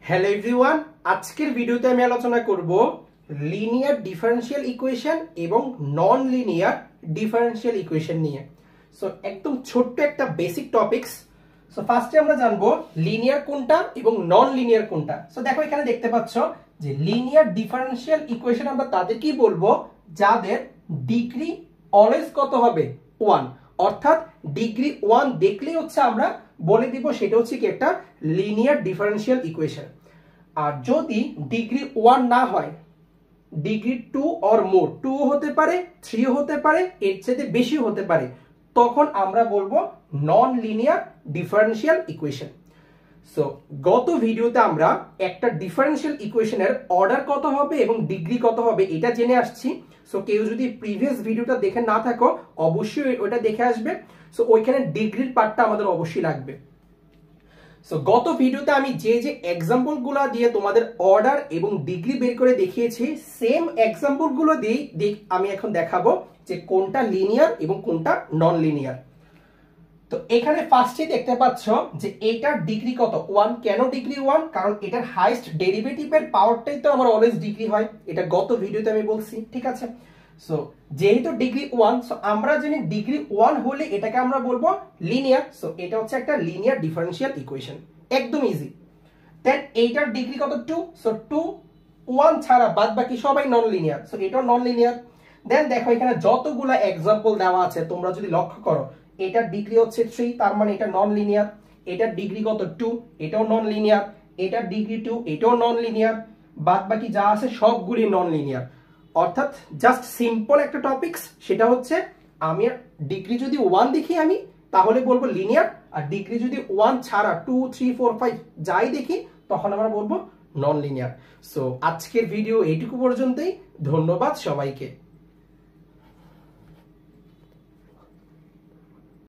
Hello everyone, আজকের ভিডিওতে আমি আলোচনা করব লিনিয়ার ডিফারেনশিয়াল ইকুয়েশন এবং নন লিনিয়ার ডিফারেনশিয়াল ইকুয়েশন নিয়ে। সো একদম ছোট্ট একটা বেসিক টপিকস। সো ফার্স্টে আমরা জানবো লিনিয়ার কোনটা এবং নন লিনিয়ার কোনটা। সো দেখো এখানে দেখতে পাচ্ছ যে লিনিয়ার ডিফারেনশিয়াল ইকুয়েশন আমরা তাদেরকেই বলবো যাদের ডিগ্রি অলওয়েজ কত হবে 1, অর্থাৎ ডিগ্রি 1 দেখলেই হচ্ছে আমরা বলে দিব সেটা হচ্ছে কি একটা লিনিয়ার ডিফারেনশিয়াল ইকুয়েশন। আর যদি ডিগ্রি 1 না হয়, ডিগ্রি 2 অর মোর, 2 হতে পারে, 3 হতে পারে, এর চেয়ে বেশি হতে পারে, তখন আমরা বলবো non linear differential equation. So গত ভিডিওতে আমরা একটা ডিফারেনশিয়াল ইকুয়েশনের অর্ডার কত হবে এবং ডিগ্রি কত হবে এটা জেনে আসছি। সো কেউ যদি প্রিভিয়াস ভিডিওটা দেখে না থাকো অবশ্যই ওটা দেখে আসবে। সো ওইখানে ডিগ্রির পার্টটা আমাদের অবশ্যই লাগবে। সো গত ভিডিওতে আমি যে যে এক্সাম্পল গুলো দিয়ে তোমাদের অর্ডার এবং ডিগ্রি বের করে দেখিয়েছি, সেম এক্সাম্পল গুলো দিয়ে আমি এখন দেখাবো যে কোনটা লিনিয়ার এবং কোনটা নন লিনিয়ার। তো এখানে ফার্স্টে দেখতে পাচ্ছ যে এটার ডিগ্রি কত 1। কেন ডিগ্রি 1? কারণ এটার হাইয়েস্ট ডেরিভেটিভের পাওয়ারটাই তো আমার অলওয়েজ ডিগ্রি হয়, এটা গত ভিডিওতে আমি বলছি, ঠিক আছে। সো যেহেতু ডিগ্রি 1, সো আমরা জানি ডিগ্রি 1 হলে এটাকে আমরা বলবো লিনিয়ার। সো এটা হচ্ছে একটা লিনিয়ার ডিফারেনশিয়াল ইকুয়েশন, একদম ইজি। দেন এইটার ডিগ্রি কত 2, সো 2 1 ছাড়া বাদ বাকি সবাই নন লিনিয়ার, সো এটাও নন লিনিয়ার। দেন দেখো এখানে যতগুলা এক্সাম্পল দেওয়া আছে তোমরা যদি লক্ষ্য করো, এটার ডিগ্রি হচ্ছে 3, তার মানে এটা নন লিনিয়ার। এটার ডিগ্রি কত 2, এটাও নন লিনিয়ার। এটার ডিগ্রি 2, এটাও নন লিনিয়ার। বাদ বাকি যা আছে সবগুলি নন লিনিয়ার। অর্থাৎ জাস্ট সিম্পল একটা টপিকস, সেটা হচ্ছে আমি ডিগ্রি যদি 1 দেখি আমি তাহলে বলবো লিনিয়ার, আর ডিগ্রি যদি 1 ছাড়া 2 3 4 5 যাই দেখি তখন আমরা বলবো নন লিনিয়ার। সো আজকের ভিডিও এইটুকু পর্যন্তই। ধন্যবাদ সবাইকে।